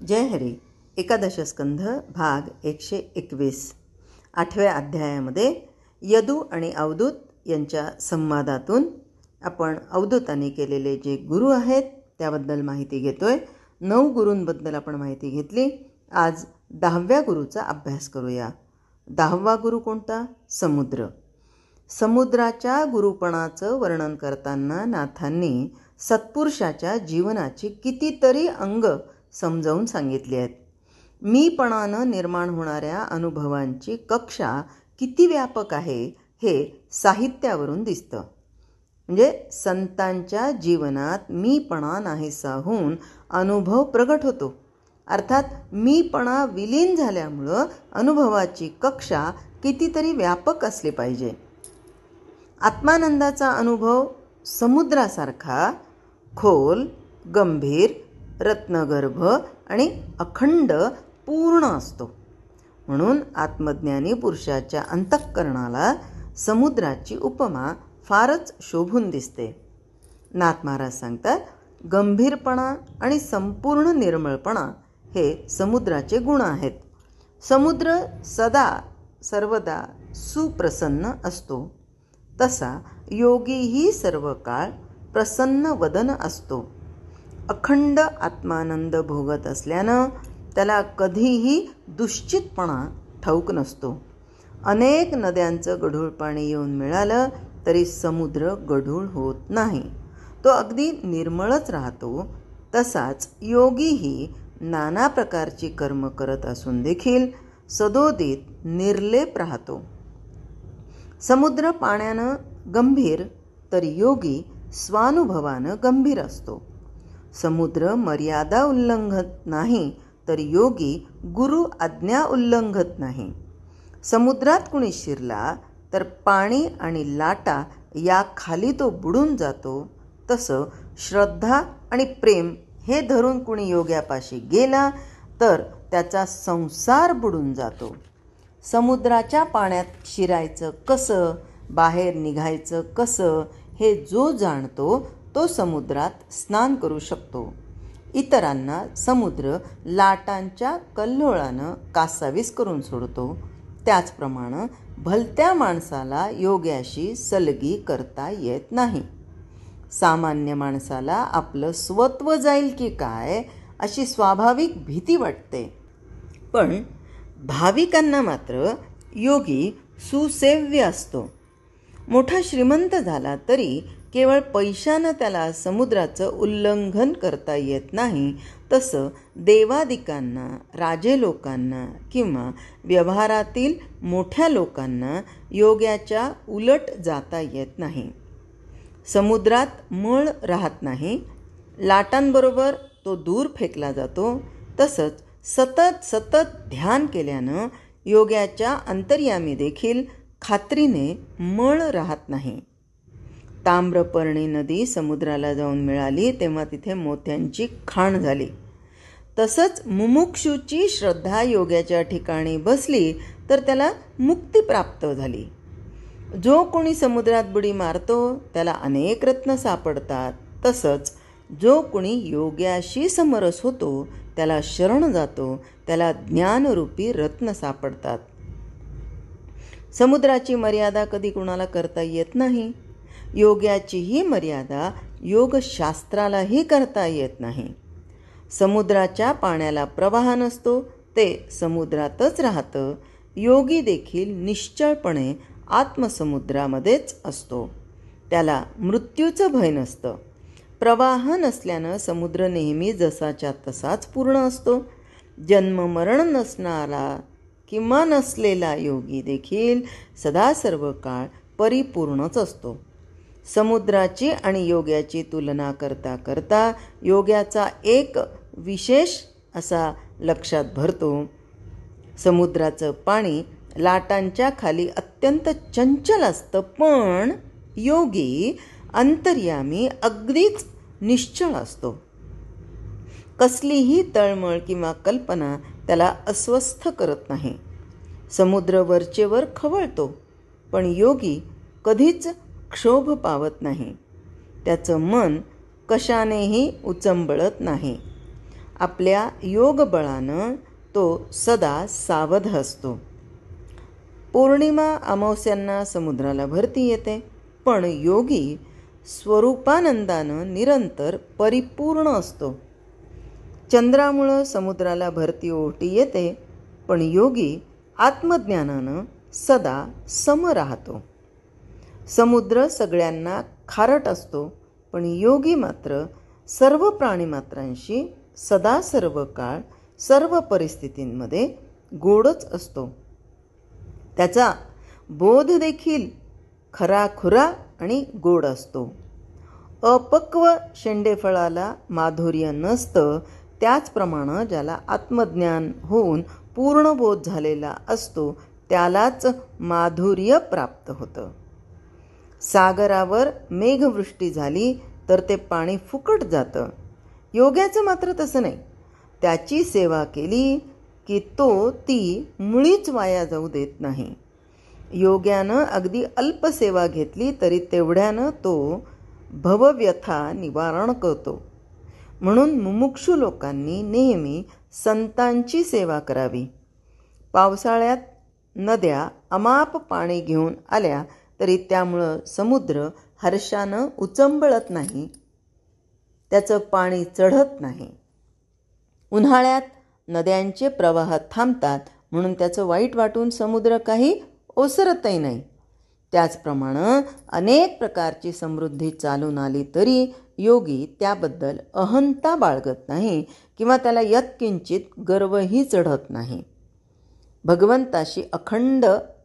जय हरी. एकादश स्कंध भाग 121. 8व्या अध्यायामध्ये यदू आणि अवधूत यांच्या संवादातून आपण अवधूतांनी केलेले जे गुरु आहेत त्याबद्दल माहिती घेतोय. 9 गुरूंबद्दल आपण माहिती घेतली. आज 10व्या गुरुचा अभ्यास करूया. 10वा गुरु कोणता? समुद्र. समुद्राच्या गुरुपणाचं वर्णन करताना नाथांनी सत्पुरुषाच्या जीवनाची कितीतरी अंग समजावून सांगितली आहेत. मीपणानं निर्माण होणाऱ्या अनुभवांची कक्षा किती व्यापक आहे हे साहित्यावरून दिसतं. म्हणजे संतांच्या जीवनात मीपणा नाहीसा होऊन अनुभव प्रगट होतो. अर्थात मीपणा विलीन झाल्यामुळं अनुभवाची कक्षा कितीतरी व्यापक असली पाहिजे. आत्मानंदाचा अनुभव समुद्रासारखा खोल, गंभीर, रत्नगर्भ आणि अखंड पूर्ण असतो. म्हणून आत्मज्ञानी पुरुषाच्या अंतःकरणाला समुद्राची उपमा फारच शोभून दिसते. नाथ महाराज सांगतात, गंभीरपणा आणि संपूर्ण निर्मळपणा हे समुद्राचे गुण आहेत. समुद्र सदा सर्वदा सुप्रसन्न असतो. तसा योगीही सर्व काळ प्रसन्न वदन असतो. अखंड आत्मानंद भोगत असल्यानं त्याला कधीही दुश्चितपणा ठाऊक नसतो. अनेक नद्यांचं गढूळ पाणी येऊन मिळालं तरी समुद्र गढूळ होत नाही. तो अगदी निर्मळच राहतो. तसाच योगीही नाना प्रकारची कर्म करत असून देखील सदोदित निर्लेप राहतो. समुद्र पाण्यानं गंभीर तर योगी स्वानुभवानं गंभीर असतो. समुद्र मर्यादा उल्लंघत नाही तर योगी गुरु आज्ञा उल्लंघत नाही. समुद्रात कुणी शिरला तर पाणी आणि लाटा या खाली तो बुडून जातो. तसं श्रद्धा आणि प्रेम हे धरून कुणी योग्यापाशी गेला तर त्याचा संसार बुडून जातो. समुद्राच्या पाण्यात शिरायचं कसं, बाहेर निघायचं कसं हे जो जाणतो तो समुद्रात स्नान करू शकतो. इतरांना समुद्र लाटांच्या कल्लोळानं कासावीस करून सोडतो. त्याचप्रमाणे भलत्या माणसाला योग्याशी सलगी करता येत नाही. सामान्य माणसाला आपलं स्वत्व जाईल की काय अशी स्वाभाविक भीती वाटते. पण भाविकांना मात्र योगी सुसेव्य असतो. मोठा श्रीमंत झाला तरी केवळ पैशानं त्याला समुद्राचं उल्लंघन करता येत नाही. तसं देवादिकांना, राजे लोकांना किंवा व्यवहारातील मोठ्या लोकांना योग्याच्या उलट जाता येत नाही. समुद्रात मळ राहत नाही. लाटांबरोबर तो दूर फेकला जातो. तसंच सतत सतत ध्यान केल्यानं योग्याच्या अंतर्यामी देखील खात्रीने मळ राहत नाही. ताम्रपर्णी नदी समुद्राला जाऊन मिळाली तेव्हा तिथे मोत्यांची खाण झाली. तसंच मुमुक्षूची श्रद्धा योग्याच्या ठिकाणी बसली तर त्याला मुक्ती प्राप्त झाली. जो कोणी समुद्रात बुडी मारतो त्याला अनेक रत्न सापडतात. तसंच जो कोणी योग्याशी समरस होतो त्याला शरण जातो त्याला ज्ञानरूपी रत्न सापडतात. समुद्राची मर्यादा कधी कुणाला करता येत नाही. योग्याचीही मर्यादा योगशास्त्रालाही करता येत नाही. समुद्राच्या पाण्याला प्रवाह नसतो, ते समुद्रातच राहतं. योगी देखील निश्चळपणे आत्मसमुद्रामध्येच असतो. त्याला मृत्यूचं भय नसतं. प्रवाह नसल्यानं समुद्र नेहमी जसाच्या तसाच पूर्ण असतो. जन्ममरण नसणारा किंवा नसलेला योगी देखील सदा सर्व काळ परिपूर्णच असतो. समुद्राची आणि योग्याची तुलना करता करता योग्याचा एक विशेष असा लक्षात भरतो. समुद्राचं पाणी लाटांच्या खाली अत्यंत चंचल असतं, पण योगी अंतर्यामी अगदीच निश्चळ असतो. कसलीही तळमळ किंवा कल्पना त्याला अस्वस्थ करत नाही. समुद्र वरचेवर खवळतो, पण योगी कधीच क्षोभ पावत नाही. त्याचं मन कशानेही उचंबळत नाही. आपल्या योगबळानं तो सदा सावध असतो. पौर्णिमा अमावस्यांना समुद्राला भरती येते, पण योगी स्वरूपानंदानं निरंतर परिपूर्ण असतो. चंद्रामुळं समुद्राला भरती ओहोटी येते, पण योगी आत्मज्ञानानं सदा सम राहतो. समुद्र सगळ्यांना खारट असतो, पण योगी मात्र सर्व प्राणीमात्रांशी सदा सर्व काळ सर्व परिस्थितींमध्ये गोडच असतो. त्याचा बोध देखील खराखुरा आणि गोड असतो. अपक्व शेंडेफळाला माधुर्य नसतं, त्याचप्रमाणे ज्याला आत्मज्ञान होऊन पूर्णबोध झालेला असतो त्यालाच माधुर्य प्राप्त होतं. सागरावर मेघवृष्टी झाली तर ते पाणी फुकट जातं. योग्याचं मात्र तसं नाही. त्याची सेवा केली की तो ती मुळीच वाया जाऊ देत नाही. योग्यानं अगदी अल्प सेवा घेतली तरी तेवढ्यानं तो भवव्यथा निवारण करतो. म्हणून मुमुक्षू लोकांनी नेहमी संतांची सेवा करावी. पावसाळ्यात नद्या अमाप पाणी घेऊन आल्या तरी त्यामुळं समुद्र हर्षानं उचंबळत नाही, त्याचं पाणी चढत नाही. उन्हाळ्यात नद्यांचे प्रवाह थांबतात, म्हणून त्याचं वाईट वाटून समुद्र काही ओसरतही नाही. त्याचप्रमाणे अनेक प्रकारची समृद्धी चालून आली तरी योगी त्याबद्दल अहंता बाळगत नाही किंवा त्याला यत्किंचित गर्वही चढत नाही. भगवंताशी अखंड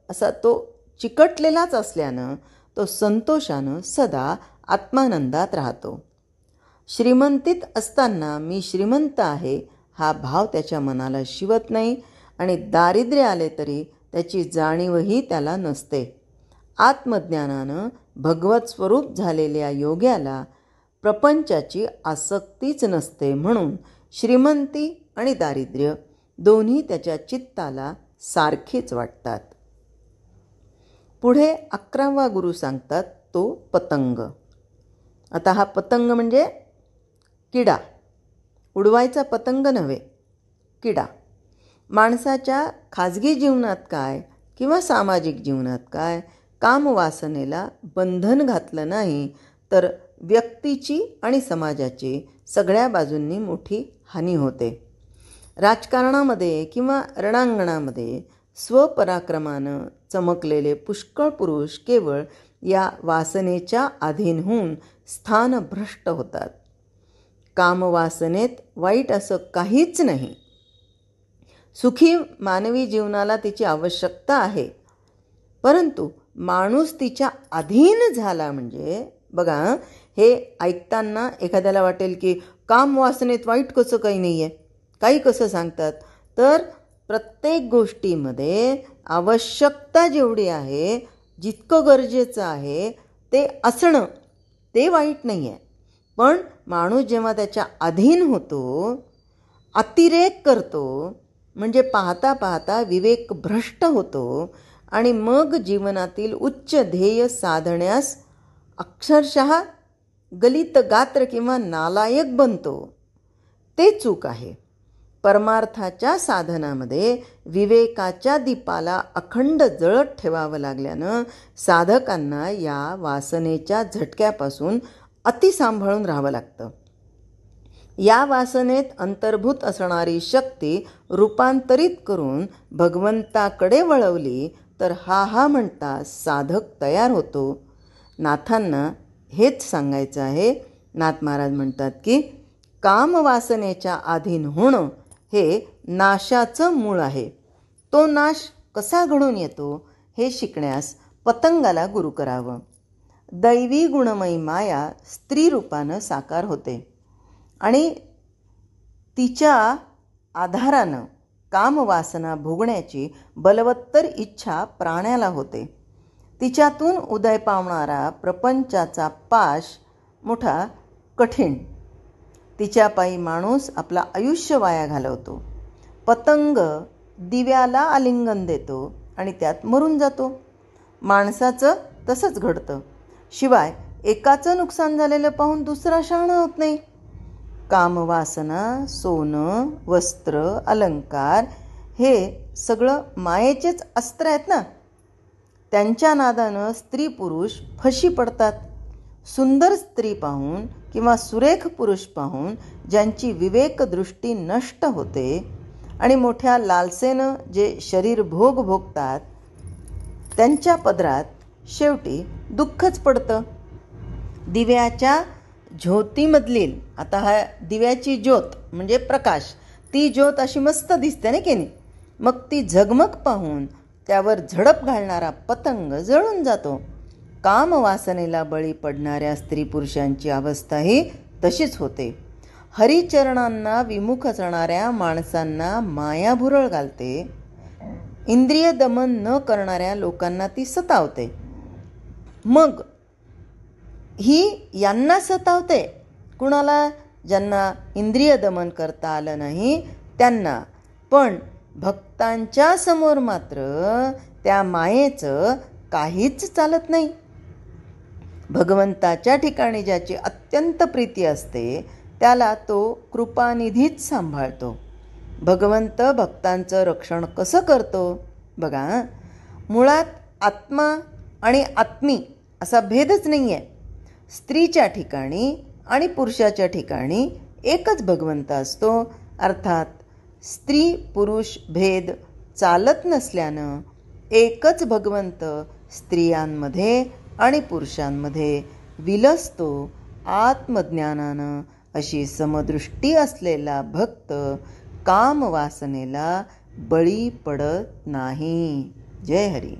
असा तो चिकटलेलाच असल्यानं तो संतोषानं सदा आत्मानंदात राहतो. श्रीमंतीत असताना मी श्रीमंत आहे हा भाव त्याच्या मनाला शिवत नाही आणि दारिद्र्य आले तरी त्याची जाणीवही त्याला नसते. आत्मज्ञानानं भगवत स्वरूप झालेल्या योग्याला प्रपंचाची आसक्तीच नसते, म्हणून श्रीमंती आणि दारिद्र्य दोन्ही त्याच्या चित्ताला सारखीच वाटतात. पुढे 11वा गुरु सांगतात तो पतंग. आता हा पतंग म्हणजे किडा, उडवायचा पतंग नव्हे, किडा. माणसाच्या खाजगी जीवनात काय किंवा सामाजिक जीवनात काय कामवासनेला बंधन घातलं नाही तर व्यक्तीची आणि समाजाची सगळ्या बाजूंनी मोठी हानी होते. राजकारणामध्ये किंवा रणांगणामध्ये स्वपराक्रमानं चमकलेले पुष्कळ पुरुष केवळ या वासनेच्या अधीन होऊन स्थानभ्रष्ट होतात. कामवासनेत वाईट असं काहीच नाही. सुखी मानवी जीवनाला तिची आवश्यकता आहे, परंतु माणूस तिच्या अधीन झाला म्हणजे बघा, हे ऐकताना एखाद्याला वाटेल की कामवासनेत वाईट कसं काही नाही आहे, काही कसं सांगतात. तर प्रत्येक गोष्टीमध्ये आवश्यकता जेवढी आहे, जितकं गरजेचं आहे ते असणं, ते वाईट नाही आहे. पण माणूस जेव्हा त्याच्या अधीन होतो, अतिरेक करतो, म्हणजे पाहता पाहता विवेक भ्रष्ट होतो आणि मग जीवनातील उच्च ध्येय साधण्यास अक्षरशः गलित गात्र किंवा नालायक बनतो, ते चूक आहे. परमार्थाच्या साधनामध्ये विवेकाच्या दीपाला अखंड जळत ठेवावं लागल्यानं साधकांना या वासनेच्या झटक्यापासून अति सांभाळून राहावं लागतं. या वासनेत अंतर्भूत असणारी शक्ती रूपांतरित करून भगवंताकडे वळवली तर हा म्हणता साधक तयार होतो. नाथांना हेच सांगायचं आहे. नाथ महाराज म्हणतात की कामवासनेच्या अधीन होणं हे नाशाचं मूळ आहे. तो नाश कसा घडून येतो हे शिकण्यास पतंगाला गुरु करावं. दैवी गुणमयी माया स्त्री रूपानं साकार होते आणि तिच्या आधारानं कामवासना भोगण्याची बलवत्तर इच्छा प्राण्याला होते. तिच्यातून उदय पावणारा प्रपंचाचा पाश मोठा कठीण. तिच्यापायी माणूस आपला आयुष्य वाया घालवतो. पतंग दिव्याला आलिंगन देतो आणि त्यात मरून जातो. माणसाचं तसंच घडतं. शिवाय एकाचं नुकसान झालेलं पाहून दुसरा शहाणा होत नाही. कामवासना, सोनं, वस्त्र, अलंकार हे सगळं मायेचेच अस्त्र आहेत ना. त्यांच्या नादानं स्त्री पुरुष फशी पडतात. सुंदर स्त्री पाहून किंवा सुरेख पुरुष पाहून ज्यांची विवेकदृष्टी नष्ट होते आणि मोठ्या लालसेनं जे शरीर भोग भोगतात त्यांच्या पदरात शेवटी दुःखच पडतं. दिव्याच्या ज्योतीमधली, आता हा दिव्याची ज्योत म्हणजे प्रकाश, ती ज्योत अशी मस्त दिसते ना की नाही. मग ती झगमग पाहून त्यावर झडप घालणारा पतंग जळून जातो. कामवासनेला बळी पडणाऱ्या स्त्री पुरुषांची अवस्थाही तशीच होते. हरिचरणांना विमुख असणाऱ्या माणसांना माया भुरळ घालते. इंद्रिय दमन न करणाऱ्या लोकांना ती सतावते. मग ही यांना सतावते कुणाला? ज्यांना इंद्रिय दमन करता आलं नाही त्यांना. पण भक्तांच्या समोर मात्र त्या मायेचं काहीच चालत नाही. भगवंताच्या ठिकाणी ज्याची अत्यंत प्रीती असते त्याला तो कृपानिधीच सांभाळतो. भगवंत भक्तांचं रक्षण कसं करतो बघा. मुळात आत्मा आणि आत्मी असा भेदच नाही आहे. स्त्रीच्या ठिकाणी आणि पुरुषाच्या ठिकाणी एकच भगवंत असतो. अर्थात स्त्री पुरुष भेद चालत नसल्यानं एकच भगवंत स्त्रियांमध्ये आणि पुरुषांमध्ये विलसतो. आत्मज्ञानानं अशी समदृष्टी असलेला भक्त कामवासनेला बळी पडत नाही. जय हरी.